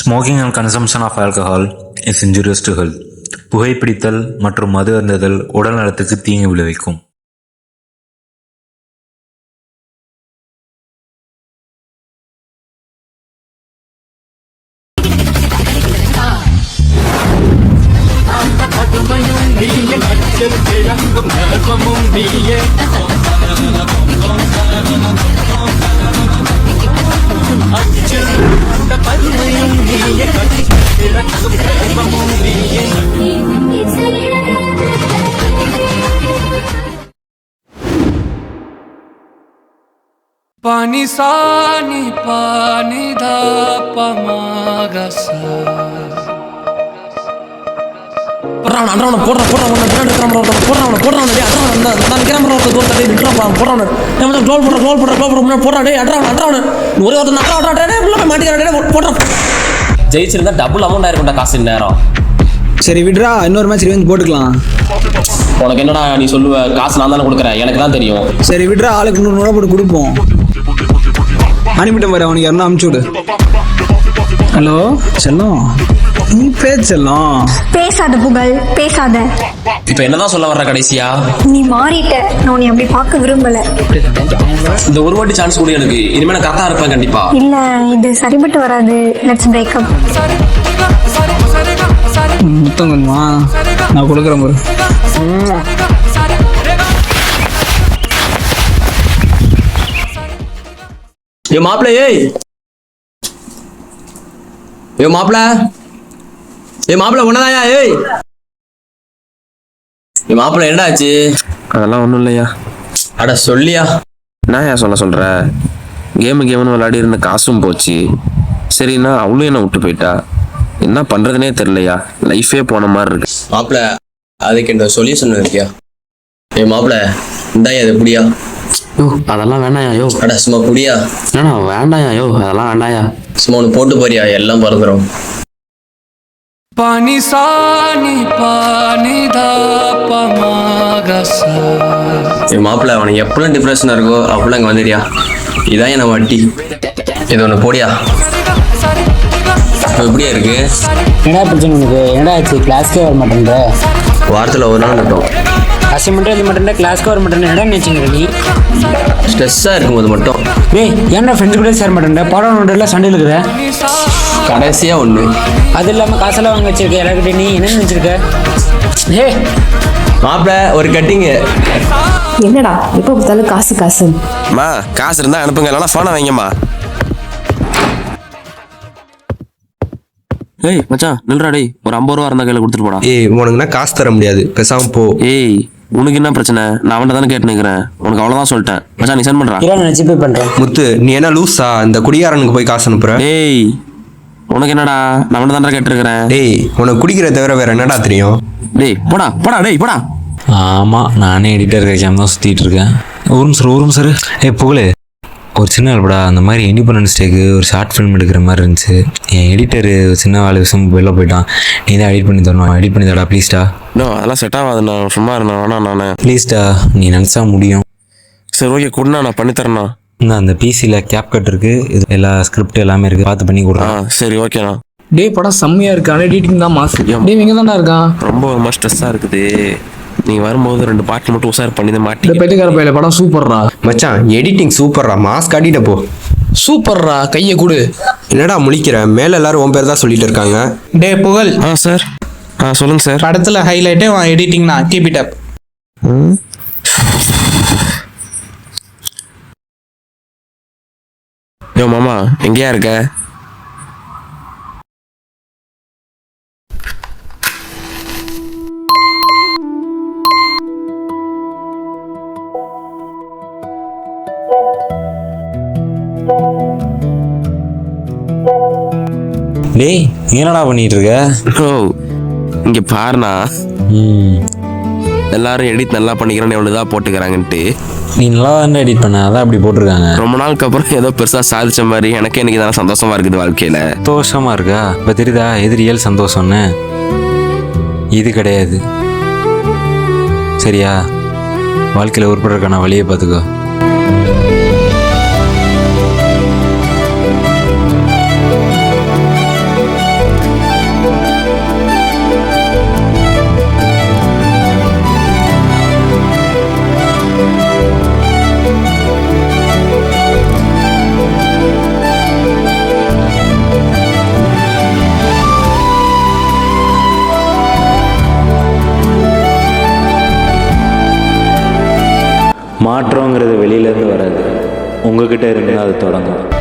Smoking and consumption of alcohol is injurious to health. புகைப்பிடித்தல் மற்றும் மது அருந்துதல் உடல் நலத்துக்கு தீங்கு விளைவிக்கும். पानी सानी पानी दा पमागसा ஜெயிச்சிருந்தா டபுள் அமௌண்ட் ஆயிருக்கும்டா காசு நேரம். சரி விட்ரா, இன்னொரு மேட்ச் வந்து போட்டுக்கலாம். உனக்கு என்னடா நீ சொல்லுவ, காசு நான் தானே கொடுக்குறேன், எனக்கு தான் தெரியும். சரி விட்ரா, ஆளுக்கு 100 ரூபா போட்டு கொடுப்போம். அனுப்பிட்டு வர, அவனுக்கு யாருன்னா அனுப்பிச்சு விடு. ஹலோ செல்லம், நீ செல்லம் பேசாத புகழ், பேசாத. இப்ப என்னதான் சொல்ல வர்ற கடைசியா? நீ மாறிட்ட, நான் உன்னை அப்படி பார்க்க விரும்பல. இந்த ஒரு வாட்டி சான்ஸ் கூட எனக்கு, இனிமே நான் கரெக்டா இருப்பேன் கண்டிப்பா. இல்ல, இது சரிபட்டு வராது. Let's break up. முத்தம் கொஞ்சமா நான் கொடுக்குறேன் பாரு. ஏ மாப்பிள்ள, ஏ மாப்பிள்ள, ஏ மாப்பிள்ள ஒன்னதாயா? ஏ மாப்பிள்ள என்னடா ஆச்சு? அதெல்லாம் ஒன்றும் இல்லையா. அட சொல்லியா. நான் ஏன் சொல்ற கேம்னு விளையாடி இருந்த காசும் போச்சு. சரிண்ணா, அவளும் என்ன விட்டு போயிட்டா. என்ன பண்றதுனே தெரியலையா. லைஃபே போன மாதிரி இருக்கு. மாப்பிள்ள, அதுக்கு இந்த சொல்யூஷன் இருக்கியா? ஏ மாப்பிள்ள, இந்தாயா இது புடியா? யோ அதெல்லாம் வேண்டாயா. யோ அட சும்மா புடியா. ஏன்னா வேண்டாயா. யோ அதெல்லாம் வேண்டாயா. சும்மா ஒன்று போட்டு போறியா, எல்லாம் பறந்துடும். पानी सानी पानी दा पमागसा. ஏ மாப்பிள்ள, அவனுக்கு எப்பெல்லாம் டிப்ரெஷனாக இருக்கோ அப்பெல்லாம் இங்கே வந்துடியா. இதான் என்ன வட்டி. இது ஒன்று போடியா. எப்படியா இருக்கு? என்ன பிரச்சனை உனக்கு? என்னடா ஆச்சு? கிளாஸ்க்கே வர மாட்டேன்ற. வாரத்தில் ஒரு நாள் மட்டும் அசைன்மெண்ட்டே எழுத மாட்டேன், கிளாஸ்க்கு வர மாட்டேன். என்னடா நினைச்சுங்க நீ? ஸ்ட்ரெஸ்ஸாக இருக்கும்போது மட்டும். டேய், ஏன்டா ஃப்ரெண்ட்ஸ் கூட சேர மாட்டேன்? பாடம் நோட்டில் சண்டையில் இருக்கிற. கடைசியாக ஒன்று. அது இல்லாமல் காசெல்லாம் வாங்க வச்சிருக்க எல்லாருக்கிட்டே. நீ என்ன நினச்சிருக்க? ஏ மாப்பிள்ள, ஒரு கட்டிங்கு. என்னடா எப்போ பார்த்தாலும் காசு காசு. மா காசு இருந்தா அனுப்புங்க, இல்லைன்னா ஃபோனை வைங்கம்மா. ஏய் மச்சான் நில்றா. டேய் ஒரு 50 ரூபா இருந்தா கையில கொடுத்துட்டு போடா. ஏய், உனக்குன்னா காசு தர முடியாது, பேசாம போ. ஏய் உனக்கு என்ன பிரச்சனை? நான் அவன்கிட்ட தானே கேட்டு நிற்கிறேன். உனக்கு அவ்வளோதான் சொல்லிட்டேன். மச்சான் நீ சென்ட் பண்றா. நினச்சி போய் பண்ணுறேன். முத்து, நீ என்ன லூஸா? இந்த குடியாரனுக்கு போய் காசு அனுப்புற? ஏய் உனக்கு என்னடா? நான் அவன்கிட்ட தானே கேட்டுருக்கிறேன். டேய், உனக்கு குடிக்கிற தவிர வேற என்னடா தெரியும்? டேய் போடா போடா. டேய் போடா. ஆமாம், நானே எடிட்டர் எக்ஸாம் தான் சுற்றிட்டு இருக்கேன். ஒரு ரூம் சார். புகழே, ஒரு சின்ன ஆள்படா. அந்த மாதிரி இண்டிபெண்டன்ஸ் டேக்கு ஒரு ஷார்ட் ஃபிலிம் எடுக்கிற மாதிரி இருந்துச்சு. என் எடிட்டர் சின்ன ஆள் விஷயம் வெளில போயிட்டான். நீ தான் எடிட் பண்ணி தரணும். எடிட் பண்ணி தரடா ப்ளீஸ்டா. நோ அதெல்லாம் செட் ஆகாது. நான் சும்மா இருந்தேன். வேணா நானே ப்ளீஸ்டா, நீ நினச்சா முடியும். சரி ஓகே கொடுண்ணா, நான் பண்ணித்தரேண்ணா. நான் அந்த பிசியில் கேப் கட் இருக்குது, இது எல்லா ஸ்கிரிப்ட் எல்லாமே இருக்குது, பார்த்து பண்ணி கொடுறேன். சரி ஓகேண்ணா. டே படம் செம்மையா இருக்கு, ஆனால் எடிட்டிங் தான் மாசு. டே இங்கே தான்டா இருக்கான். ரொம்ப ஒரு மாதிரி ஸ்ட்ரெஸ்ஸாக இருக்குது. நீ வரும்போது 2 பாட்டில் மட்டும் உஷார் பண்ணி தான் மாட்டி. பெட்டுக்கார பையில படம் சூப்பர்ரா. மச்சான், எடிட்டிங் சூப்பர்ரா. மாஸ்க் காட்டிட்ட போ. சூப்பர்ரா, கையை கொடு. என்னடா முழிக்கிற? மேல எல்லாரும் உன் பேர் தான் சொல்லிட்டு இருக்காங்க. டே புகழ், சார். சொல்லுங்க சார். படத்துல ஹைலைட்டே எடிட்டிங் தான். Keep it up. யோ மாமா, எங்கேயா இருக்க? டேய் என்னடா பண்ணிட்டு இருக்க? ஓ இங்க பாருண்ணா, எல்லாரும் எடிட் நல்லா பண்ணிக்கிறேன்னு எவ்வளோ இதாக போட்டுக்கிறாங்கன்ட்டு. நீ நல்லா தான் எடிட் பண்ண, அதான் அப்படி போட்டிருக்காங்க. ரொம்ப நாளுக்கு அப்புறம் ஏதோ பெருசாக சாதிச்ச மாதிரி எனக்கு இன்னைக்கு தானே சந்தோஷமா இருக்குது வாழ்க்கையில். சந்தோஷமா இருக்கா? இப்போ தெரியுதா எது ரியல் சந்தோஷம்னு? இது கிடையாது. சரியா? வாழ்க்கையில் உருப்படுறதுக்கான வழியை பார்த்துக்கோ. மாற்றங்கிறது வெளியிலேருந்து வராது, உங்ககிட்ட இருந்தால் அது தொடங்கும்.